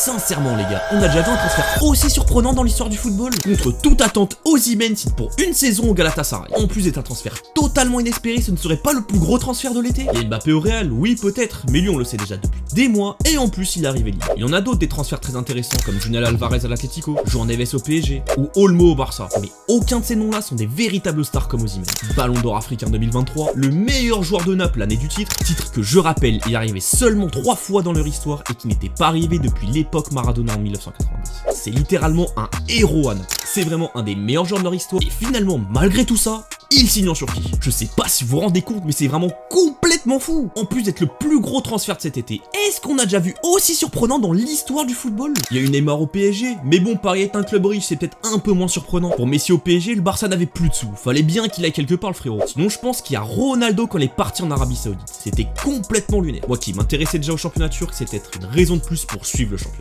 Sincèrement les gars, on a déjà vu un transfert aussi surprenant dans l'histoire du football. Contre toute attente, Osimhen signe pour une saison au Galatasaray. En plus d'être un transfert totalement inespéré, ce ne serait pas le plus gros transfert de l'été. Et Mbappé au Real, oui peut-être, mais lui on le sait déjà depuis des mois, et en plus il est arrivé libre. Il y en a d'autres des transferts très intéressants comme Julián Álvarez à l'Atlético, João Neves au PSG, ou Olmo au Barça. Mais aucun de ces noms-là sont des véritables stars comme Osimhen. Ballon d'or africain 2023, le meilleur joueur de Naples l'année du titre que je rappelle est arrivé seulement 3 fois dans leur histoire et qui n'était pas arrivé depuis l'époque Maradona en 1990. C'est littéralement un héros à Naples. C'est vraiment un des meilleurs joueurs de leur histoire et finalement malgré tout ça, il signe en Turquie. Je sais pas si vous vous rendez compte mais c'est vraiment complètement fou. En plus d'être le plus gros transfert de cet été, est-ce qu'on a déjà vu aussi surprenant dans l'histoire du football? Il y a eu Neymar au PSG, mais bon Paris est un club riche, c'est peut-être un peu moins surprenant. Pour Messi au PSG, le Barça n'avait plus de sous, fallait bien qu'il aille quelque part le frérot. Sinon je pense qu'il y a Ronaldo quand il est parti en Arabie Saoudite. C'était complètement lunaire. Moi qui m'intéressais déjà au championnat turc, c'est peut-être une raison de plus pour suivre le championnat.